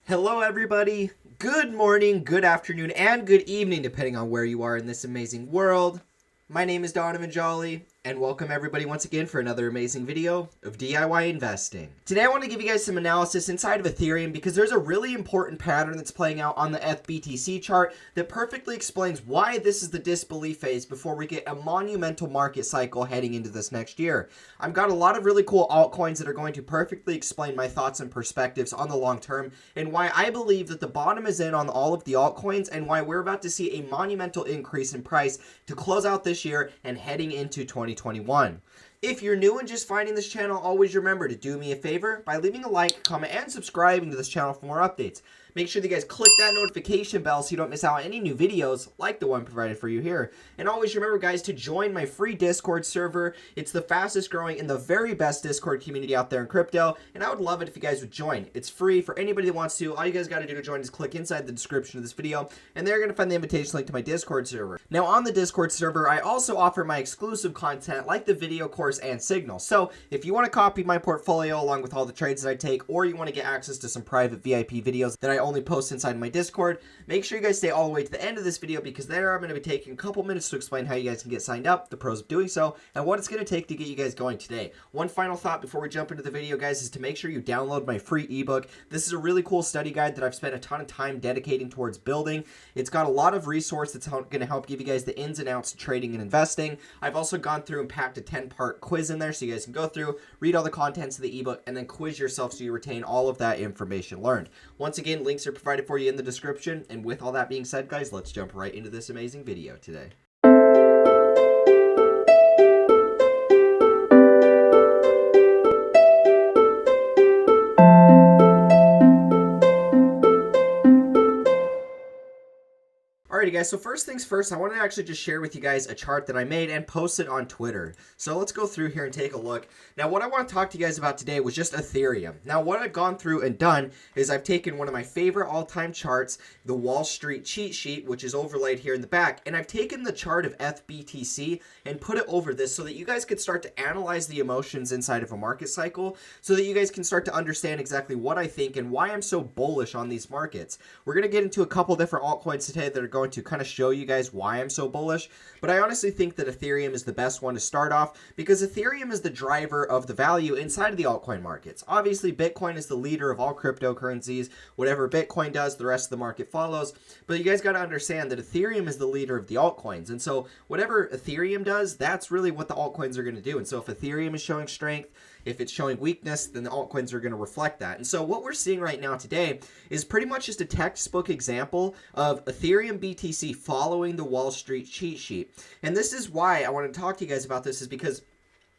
Hello everybody, good morning, good afternoon, and good evening depending on where you are in this amazing world. My name is Donovan Jolly, and welcome everybody once again for another amazing video of DIY investing. Today I want to give you guys some analysis inside of Ethereum because there's a really important pattern that's playing out on the FBTC chart that perfectly explains why this is the disbelief phase before we get a monumental market cycle heading into this next year. I've got a lot of really cool altcoins that are going to perfectly explain my thoughts and perspectives on the long term and why I believe that the bottom is in on all of the altcoins and why we're about to see a monumental increase in price to close out this year and heading into 2021. If you're new and just finding this channel, always remember to do me a favor by leaving a like, comment, and subscribing to this channel for more updates. Make sure that you guys click that notification bell so you don't miss out on any new videos like the one provided for you here. And always remember, guys, to join my free Discord server. It's the fastest growing and the very best Discord community out there in crypto, and I would love it if you guys would join. It's free for anybody that wants to. All you guys got to do to join is click inside the description of this video, and they're going to find the invitation link to my Discord server. Now, on the Discord server, I also offer my exclusive content like the video course and signal. So if you want to copy my portfolio along with all the trades that I take, or you want to get access to some private VIP videos that I only post inside my Discord, make sure you guys stay all the way to the end of this video because there I'm going to be taking a couple minutes to explain how you guys can get signed up, the pros of doing so, and what it's going to take to get you guys going today. One final thought before we jump into the video, guys, is to make sure you download my free ebook. This is a really cool study guide that I've spent a ton of time dedicating towards building. It's got a lot of resource that's going to help give you guys the ins and outs of trading and investing. I've also gone through and packed a 10-part quiz in there so you guys can go through, read all the contents of the ebook, and then quiz yourself so you retain all of that information learned. Once again, links are provided for you in the description. And with all that being said, guys, let's jump right into this amazing video today. Alrighty guys, so first things first, I want to actually just share with you guys a chart that I made and post it on Twitter. So let's go through here and take a look. Now what I want to talk to you guys about today was just Ethereum. Now what I've gone through and done is I've taken one of my favorite all-time charts, the Wall Street cheat sheet, which is overlaid here in the back, and I've taken the chart of FBTC and put it over this so that you guys could start to analyze the emotions inside of a market cycle so that you guys can start to understand exactly what I think and why I'm so bullish on these markets. We're going to get into a couple different altcoins today that are going to kind of show you guys why I'm so bullish, but I honestly think that Ethereum is the best one to start off because Ethereum is the driver of the value inside of the altcoin markets. Obviously, Bitcoin is the leader of all cryptocurrencies. Whatever Bitcoin does, the rest of the market follows, but you guys got to understand that Ethereum is the leader of the altcoins, and so whatever Ethereum does, that's really what the altcoins are going to do. And so if Ethereum is showing strength, if it's showing weakness, then the altcoins are going to reflect that. And so what we're seeing right now today is pretty much just a textbook example of Ethereum BTC following the Wall Street cheat sheet. And this is why I want to talk to you guys about this, is because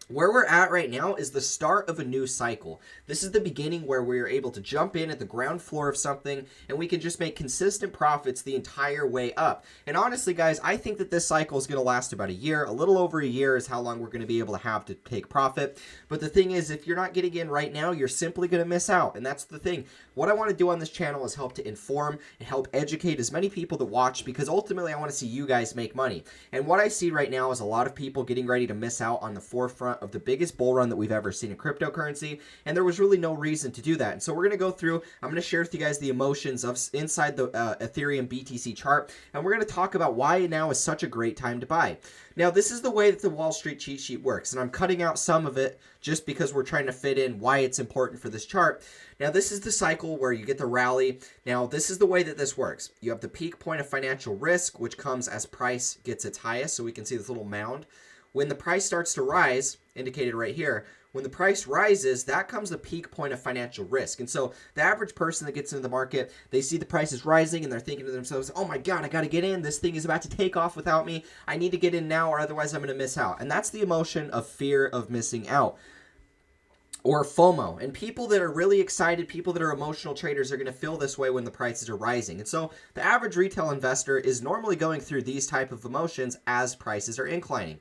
where we're at right now is the start of a new cycle. This is the beginning where we are able to jump in at the ground floor of something and we can just make consistent profits the entire way up. And honestly, guys, I think that this cycle is going to last about a year. A little over a year is how long we're going to be able to have to take profit. But the thing is, if you're not getting in right now, you're simply going to miss out. And that's the thing. What I want to do on this channel is help to inform and help educate as many people that watch, because ultimately I want to see you guys make money. And what I see right now is a lot of people getting ready to miss out on the forefront of the biggest bull run that we've ever seen in cryptocurrency, and there was really no reason to do that. And so we're going to go through, I'm going to share with you guys the emotions of inside the Ethereum BTC chart, and we're going to talk about why now is such a great time to buy. Now, this is the way that the Wall Street cheat sheet works, and I'm cutting out some of it just because we're trying to fit in why it's important for this chart. Now, this is the cycle where you get the rally. Now, this is the way that this works. You have the peak point of financial risk, which comes as price gets its highest, so we can see this little mound. When the price starts to rise, indicated right here, when the price rises, that comes the peak point of financial risk. And so the average person that gets into the market, they see the price is rising and they're thinking to themselves, oh my God, I got to get in. This thing is about to take off without me. I need to get in now or otherwise I'm going to miss out. And that's the emotion of fear of missing out, or FOMO. And people that are really excited, people that are emotional traders, are going to feel this way when the prices are rising. And so the average retail investor is normally going through these type of emotions as prices are inclining.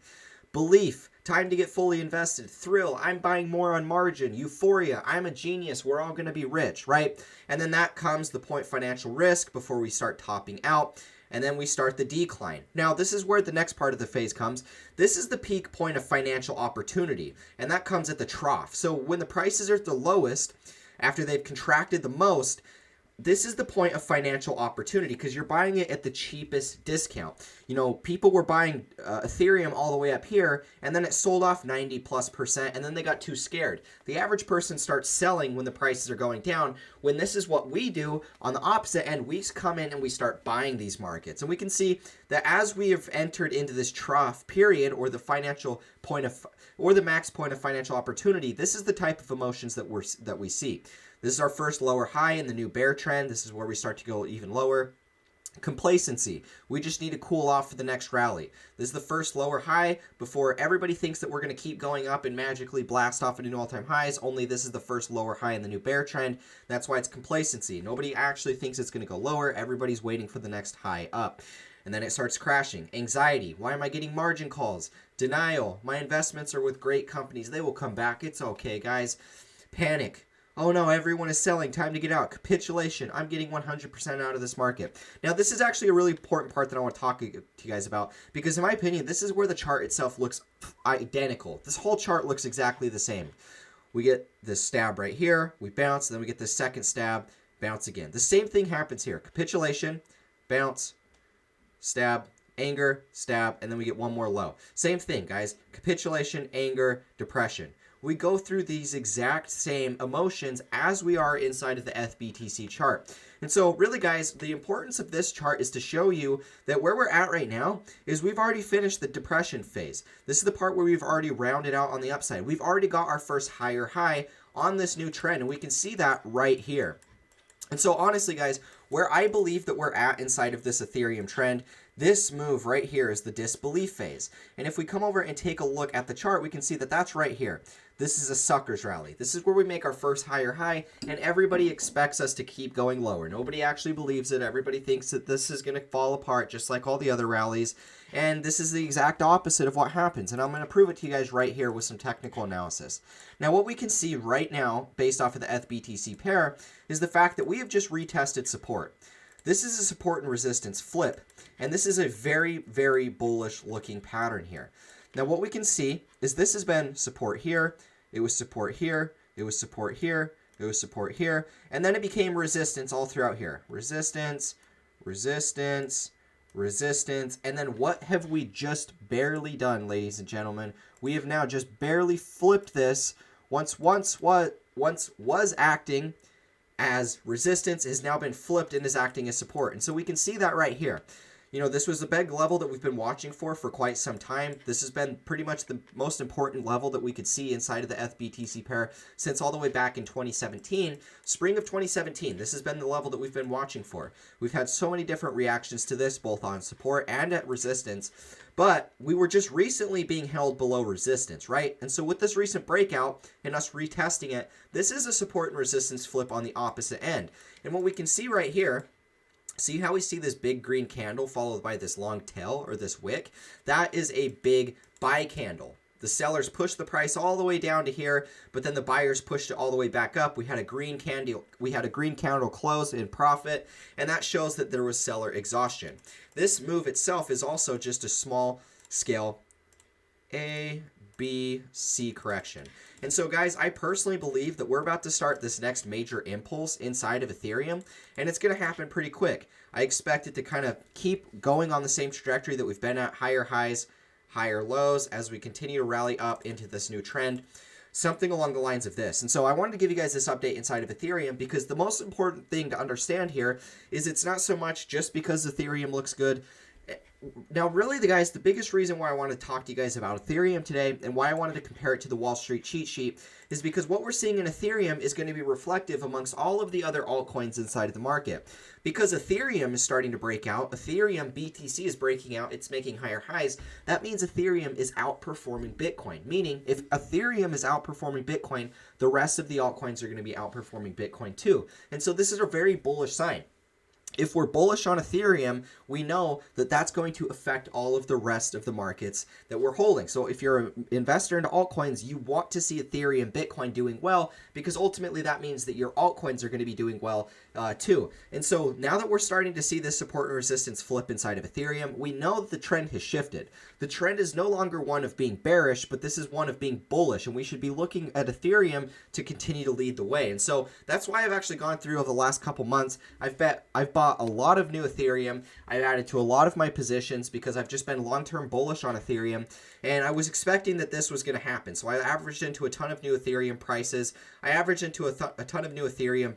Belief, time to get fully invested. Thrill, I'm buying more on margin. Euphoria, I'm a genius. We're all going to be rich, right? And then that comes the point financial risk before we start topping out. And then we start the decline. Now, this is where the next part of the phase comes. This is the peak point of financial opportunity, and that comes at the trough. So when the prices are at the lowest, after they've contracted the most, this is the point of financial opportunity because you're buying it at the cheapest discount. You know, people were buying Ethereum all the way up here, and then it sold off 90+%, and then they got too scared. The average person starts selling when the prices are going down, when this is what we do on the opposite end. We come in and we start buying these markets. And we can see that as we have entered into this trough period, or the financial point of, or the max point of financial opportunity, this is the type of emotions that we see. This is our first lower high in the new bear trend. This is where we start to go even lower. Complacency. We just need to cool off for the next rally. This is the first lower high before everybody thinks that we're going to keep going up and magically blast off into new all-time highs. Only this is the first lower high in the new bear trend. That's why it's complacency. Nobody actually thinks it's going to go lower. Everybody's waiting for the next high up. And then it starts crashing. Anxiety. Why am I getting margin calls? Denial. My investments are with great companies. They will come back. It's okay, guys. Panic. Oh no, everyone is selling. Time to get out. Capitulation. I'm getting 100% out of this market. Now, this is actually a really important part that I want to talk to you guys about, because in my opinion, this is where the chart itself looks identical. This whole chart looks exactly the same. We get this stab right here. We bounce. Then we get this second stab. Bounce again. The same thing happens here. Capitulation. Bounce. Stab. Anger. Stab. And then we get one more low. Same thing, guys. Capitulation. Anger. Depression. We go through these exact same emotions as we are inside of the FBTC chart. And so really, guys, the importance of this chart is to show you that where we're at right now is we've already finished the depression phase. This is the part where we've already rounded out on the upside. We've already got our first higher high on this new trend, and we can see that right here. And so honestly, guys, where I believe that we're at inside of this Ethereum trend, this move right here is the disbelief phase. And if we come over and take a look at the chart, we can see that that's right here. This is a sucker's rally. This is where we make our first higher high, and everybody expects us to keep going lower. Nobody actually believes it. Everybody thinks that this is going to fall apart just like all the other rallies. And this is the exact opposite of what happens. And I'm going to prove it to you guys right here with some technical analysis. Now, what we can see right now, based off of the FBTC pair, is the fact that we have just retested support. This is a support and resistance flip, and this is a very, very bullish looking pattern here. Now, what we can see is this has been support here, it was support here, it was support here, it was support here, and then it became resistance all throughout here. Resistance, resistance, resistance, and then what have we just barely done, ladies and gentlemen? We have now just barely flipped this. Once was acting as resistance, has now been flipped and is acting as support. And so we can see that right here. You know, this was the big level that we've been watching for quite some time. This has been pretty much the most important level that we could see inside of the FBTC pair since all the way back in 2017. Spring of 2017, this has been the level that we've been watching for. We've had so many different reactions to this, both on support and at resistance, but we were just recently being held below resistance, right? And so with this recent breakout and us retesting it, this is a support and resistance flip on the opposite end. And what we can see right here, see how we see this big green candle followed by this long tail or this wick? That is a big buy candle. The sellers pushed the price all the way down to here, but then the buyers pushed it all the way back up. We had a green candle close in profit, and that shows that there was seller exhaustion. This move itself is also just a small scale A, B, C correction. And so, guys, I personally believe that we're about to start this next major impulse inside of Ethereum, and it's going to happen pretty quick. I expect it to kind of keep going on the same trajectory that we've been at, higher highs, higher lows, as we continue to rally up into this new trend, something along the lines of this. And so I wanted to give you guys this update inside of Ethereum, because the most important thing to understand here is it's not so much just because Ethereum looks good. Now, really, guys, the biggest reason why I want to talk to you guys about Ethereum today and why I wanted to compare it to the Wall Street cheat sheet is because what we're seeing in Ethereum is going to be reflective amongst all of the other altcoins inside of the market. Because Ethereum is starting to break out, Ethereum BTC is breaking out, it's making higher highs, that means Ethereum is outperforming Bitcoin. Meaning, if Ethereum is outperforming Bitcoin, the rest of the altcoins are going to be outperforming Bitcoin too. And so this is a very bullish sign. If we're bullish on Ethereum, we know that that's going to affect all of the rest of the markets that we're holding. So if you're an investor into altcoins, you want to see Ethereum, Bitcoin doing well, because ultimately that means that your altcoins are going to be doing well too. And so now that we're starting to see this support and resistance flip inside of Ethereum, we know that the trend has shifted. The trend is no longer one of being bearish, but this is one of being bullish, and we should be looking at Ethereum to continue to lead the way. And so that's why I've actually gone through over the last couple months. I've bought a lot of new Ethereum. I've added to a lot of my positions because I've just been long-term bullish on Ethereum, and I was expecting that this was going to happen. So I averaged into a ton of new Ethereum prices. I averaged into a ton of new Ethereum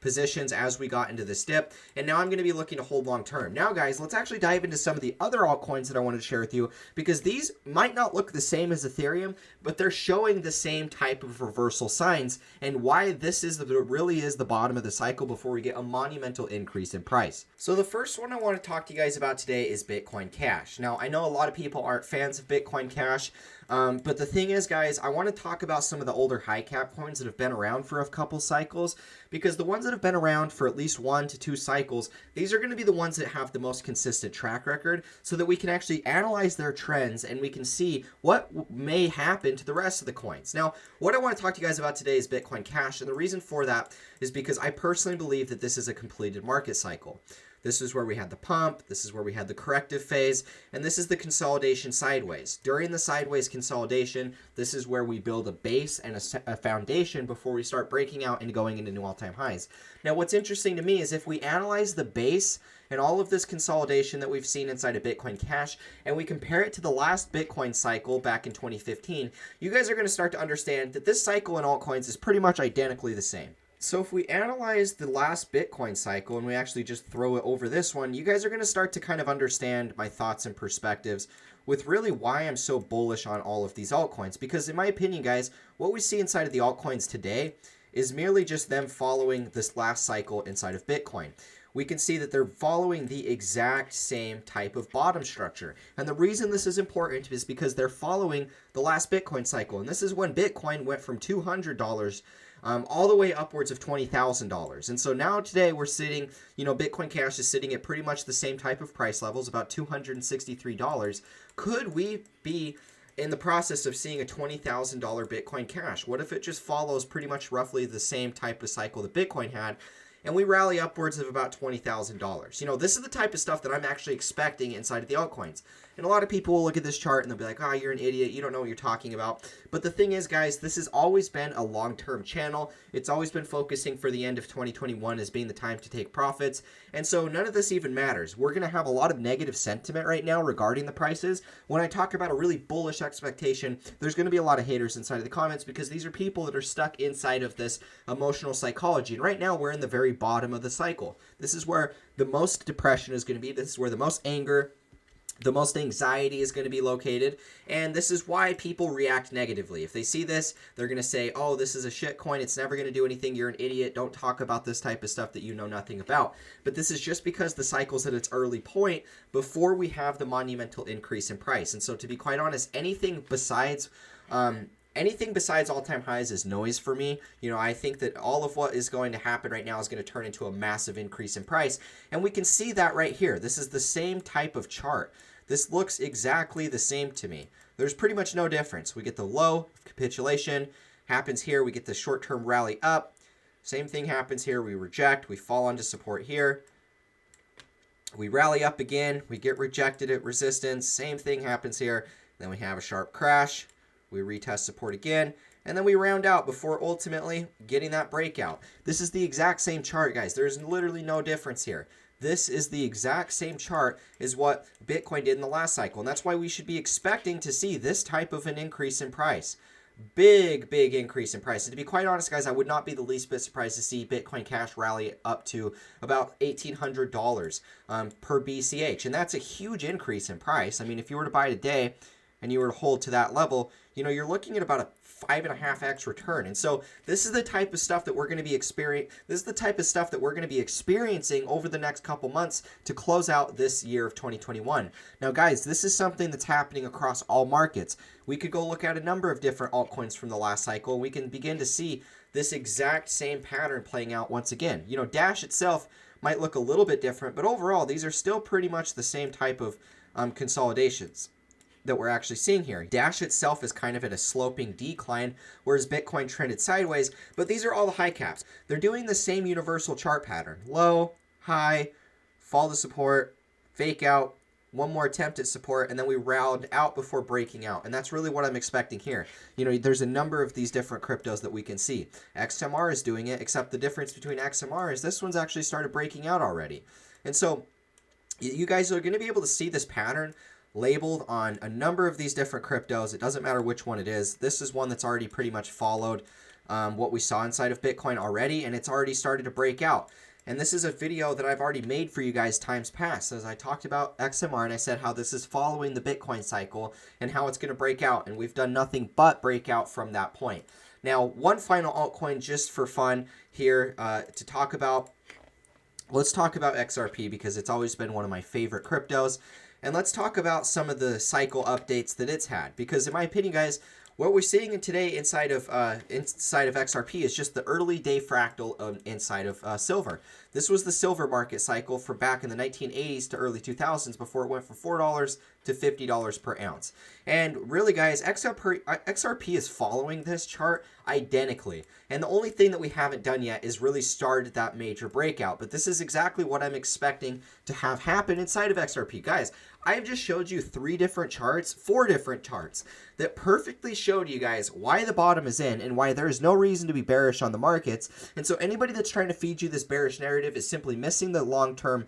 positions as we got into this dip, and now I'm going to be looking to hold long term. Now guys, let's actually dive into some of the other altcoins that I wanted to share with you, because these might not look the same as Ethereum, but they're showing the same type of reversal signs, and why this really is the bottom of the cycle before we get a monumental increase in price. So the first one I want to talk to you guys about today is Bitcoin Cash. Now I know a lot of people aren't fans of Bitcoin Cash, but the thing is, guys, I want to talk about some of the older high cap coins that have been around for a couple cycles, because the ones that have been around for at least 1 to 2 cycles, these are going to be the ones that have the most consistent track record, so that we can actually analyze their trends and we can see what may happen to the rest of the coins. Now, what I want to talk to you guys about today is Bitcoin Cash, and the reason for that is because I personally believe that this is a completed market cycle. This is where we had the pump, this is where we had the corrective phase, and this is the consolidation sideways. During the sideways consolidation, this is where we build a base and a foundation before we start breaking out and going into new all-time highs. Now, what's interesting to me is if we analyze the base and all of this consolidation that we've seen inside of Bitcoin Cash, and we compare it to the last Bitcoin cycle back in 2015, you guys are going to start to understand that this cycle in altcoins is pretty much identically the same. So if we analyze the last Bitcoin cycle and we actually just throw it over this one, you guys are going to start to kind of understand my thoughts and perspectives with really why I'm so bullish on all of these altcoins. Because in my opinion, guys, what we see inside of the altcoins today is merely just them following this last cycle inside of Bitcoin. We can see that they're following the exact same type of bottom structure. And the reason this is important is because they're following the last Bitcoin cycle. And this is when Bitcoin went from $200 all the way upwards of $20,000. And so now today we're sitting, Bitcoin Cash is sitting at pretty much the same type of price levels, about $263. Could we be in the process of seeing a $20,000 Bitcoin Cash? What if it just follows pretty much roughly the same type of cycle that Bitcoin had, and we rally upwards of about $20,000? This is the type of stuff that I'm actually expecting inside of the altcoins. And a lot of people will look at this chart and they'll be like, oh, you're an idiot, you don't know what you're talking about. But the thing is, guys, this has always been a long-term channel. It's always been focusing for the end of 2021 as being the time to take profits. And so none of this even matters. We're going to have a lot of negative sentiment right now regarding the prices. When I talk about a really bullish expectation, there's going to be a lot of haters inside of the comments, because these are people that are stuck inside of this emotional psychology. And right now we're in the very bottom of the cycle. This is where the most depression is going to be. This is where the most anger, the most anxiety is going to be located, and this is why people react negatively. If they see this, they're going to say, oh, this is a shit coin, it's never going to do anything, you're an idiot, don't talk about this type of stuff that you know nothing about. But this is just because the cycle's at its early point before we have the monumental increase in price. And so, to be quite honest, anything besides all-time highs is noise for me. I think that all of what is going to happen right now is going to turn into a massive increase in price. And we can see that right here. This is the same type of chart. This looks exactly the same to me. There's pretty much no difference. We get the low capitulation, happens here. We get the short-term rally up. Same thing happens here. We reject. We fall onto support here. We rally up again. We get rejected at resistance. Same thing happens here. Then we have a sharp crash. We retest support again, and then we round out before ultimately getting that breakout. This is the exact same chart, guys. There's literally no difference here. This is the exact same chart as what Bitcoin did in the last cycle, and that's why we should be expecting to see this type of an increase in price. Big increase in price. And to be quite honest, guys, I would not be the least bit surprised to see Bitcoin Cash rally up to about $1,800 per BCH, and that's a huge increase in price. I mean, if you were to buy today and you were to hold to that level, you're looking at about a 5.5x return. And so this is the type of stuff that we're going to be experiencing over the next couple months to close out this year of 2021. Now, guys, this is something that's happening across all markets. We could go look at a number of different altcoins from the last cycle, and we can begin to see this exact same pattern playing out once again. Dash itself might look a little bit different, but overall, these are still pretty much the same type of consolidations. that we're actually seeing here. Dash itself is kind of at a sloping decline, whereas Bitcoin trended sideways, but these are all the high caps. They're doing the same universal chart pattern. Low, high, fall to support, fake out, one more attempt at support, and then we round out before breaking out. And that's really what I'm expecting here. You know, there's a number of these different cryptos that we can see. XMR is doing it, except the difference between XMR is this one's actually started breaking out already. And so you guys are going to be able to see this pattern labeled on a number of these different cryptos. It doesn't matter which one it is. This is one that's already pretty much followed what we saw inside of Bitcoin already, and it's already started to break out. And this is a video that I've already made for you guys times past, as I talked about XMR and I said how this is following the Bitcoin cycle and how it's going to break out. And we've done nothing but break out from that point. Now, one final altcoin just for fun here to talk about. Let's talk about XRP because it's always been one of my favorite cryptos. And let's talk about some of the cycle updates that it's had. Because in my opinion, guys, what we're seeing today inside of XRP is just the early day fractal inside of silver. This was the silver market cycle from back in the 1980s to early 2000s before it went from $4 to $50 per ounce. And really, guys, XRP is following this chart identically. And the only thing that we haven't done yet is really started that major breakout. But this is exactly what I'm expecting to have happen inside of XRP. Guys, I've just showed you four different charts that perfectly showed you guys why the bottom is in and why there is no reason to be bearish on the markets. And so anybody that's trying to feed you this bearish narrative is simply missing the long-term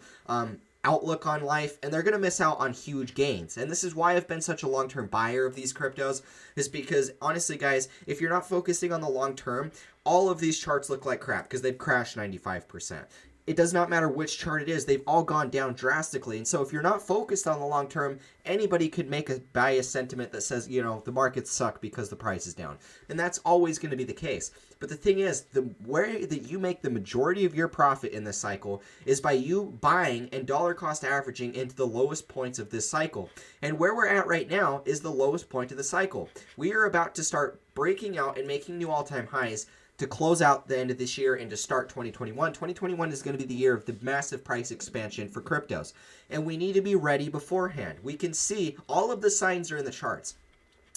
outlook on life, and they're going to miss out on huge gains. And this is why I've been such a long-term buyer of these cryptos, is because honestly, guys, if you're not focusing on the long term, all of these charts look like crap because they've crashed 95%. It does not matter which chart it is, they've all gone down drastically. And so if you're not focused on the long term, anybody could make a biased sentiment that says, you know, the markets suck because the price is down. And that's always going to be the case. But the thing is, the way that you make the majority of your profit in this cycle is by you buying and dollar cost averaging into the lowest points of this cycle. And where we're at right now is the lowest point of the cycle. We are about to start breaking out and making new all-time highs to close out the end of this year and to start 2021. 2021 is going to be the year of the massive price expansion for cryptos. And we need to be ready beforehand. We can see all of the signs are in the charts.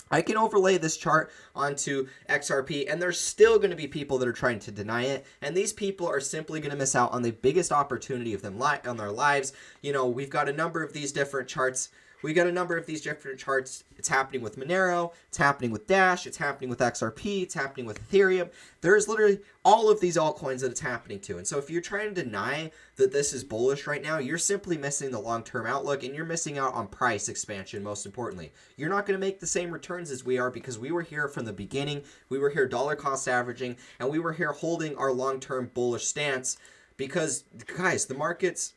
I can overlay this chart onto XRP, and there's still going to be people that are trying to deny it. And these people are simply going to miss out on the biggest opportunity of them on their lives. You know, we've got a number of these different charts. It's happening with Monero, it's happening with Dash, it's happening with XRP, it's happening with Ethereum. There's literally all of these altcoins that it's happening to. And so if you're trying to deny that this is bullish right now, you're simply missing the long-term outlook, and you're missing out on price expansion, most importantly. You're not going to make the same returns as we are because we were here from the beginning. We were here dollar cost averaging, and we were here holding our long-term bullish stance because, guys, the markets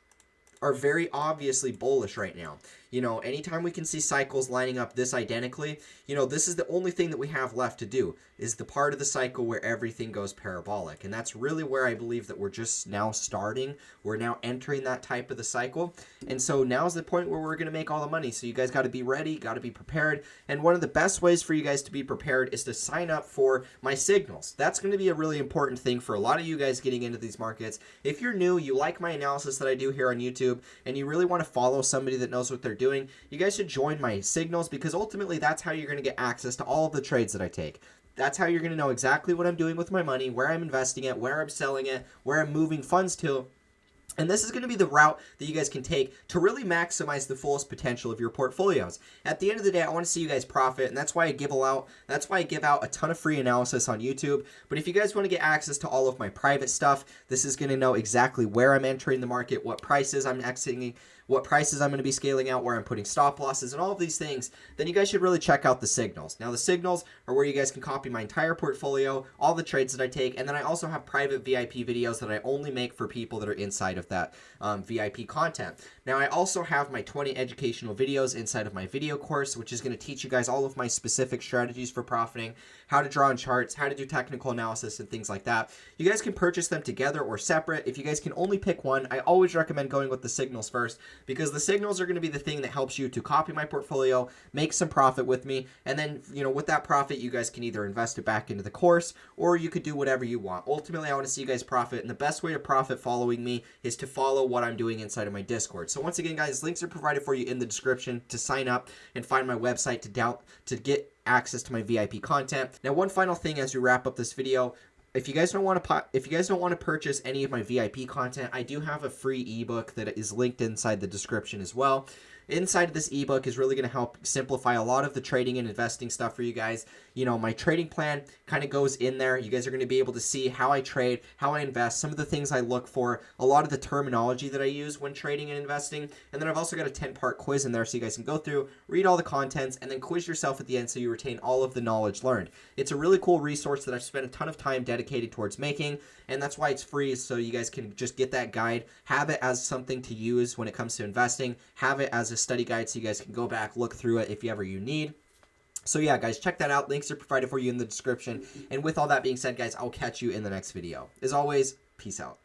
are very obviously bullish right now. You know, anytime we can see cycles lining up this identically, you know, this is the only thing that we have left to do, is the part of the cycle where everything goes parabolic. And that's really where I believe that we're just now starting. We're now entering that type of the cycle. And so now's the point where we're going to make all the money. So you guys got to be ready, got to be prepared. And one of the best ways for you guys to be prepared is to sign up for my signals. That's going to be a really important thing for a lot of you guys getting into these markets. If you're new, you like my analysis that I do here on YouTube, and you really want to follow somebody that knows what they're doing, you guys should join my signals, because ultimately that's how you're going to get access to all of the trades that I take. That's how you're going to know exactly what I'm doing with my money, where I'm investing it, where I'm selling it, where I'm moving funds to. And this is going to be the route that you guys can take to really maximize the fullest potential of your portfolios. At the end of the day, I want to see you guys profit, and that's why I give out a ton of free analysis on YouTube. But if you guys want to get access to all of my private stuff, this is going to know exactly where I'm entering the market, what prices I'm exiting, what prices I'm going to be scaling out, where I'm putting stop losses, and all of these things, then you guys should really check out the signals. Now, the signals are where you guys can copy my entire portfolio, all the trades that I take, and then I also have private VIP videos that I only make for people that are inside of that VIP content. Now, I also have my 20 educational videos inside of my video course, which is going to teach you guys all of my specific strategies for profiting, how to draw on charts, how to do technical analysis, and things like that. You guys can purchase them together or separate. If you guys can only pick one, I always recommend going with the signals first, because the signals are going to be the thing that helps you to copy my portfolio, make some profit with me, and then, you know, with that profit, you guys can either invest it back into the course, or you could do whatever you want. Ultimately, I want to see you guys profit, and the best way to profit following me is to follow what I'm doing inside of my Discord. So once again, guys, links are provided for you in the description to sign up and find my website to get access to my VIP content. Now, one final thing as we wrap up this video. If you guys don't want to purchase any of my VIP content, I do have a free ebook that is linked inside the description as well. Inside of this ebook is really going to help simplify a lot of the trading and investing stuff for you guys. You know, my trading plan kind of goes in there. You guys are going to be able to see how I trade, how I invest, some of the things I look for, a lot of the terminology that I use when trading and investing. And then I've also got a 10-part quiz in there so you guys can go through, read all the contents, and then quiz yourself at the end so you retain all of the knowledge learned. It's a really cool resource that I've spent a ton of time dedicated towards making, and that's why it's free, so you guys can just get that guide, have it as something to use when it comes to investing, have it as a study guide so you guys can go back, look through it if ever you need. So yeah, guys, check that out. Links are provided for you in the description. And with all that being said, guys, I'll catch you in the next video. As always, peace out.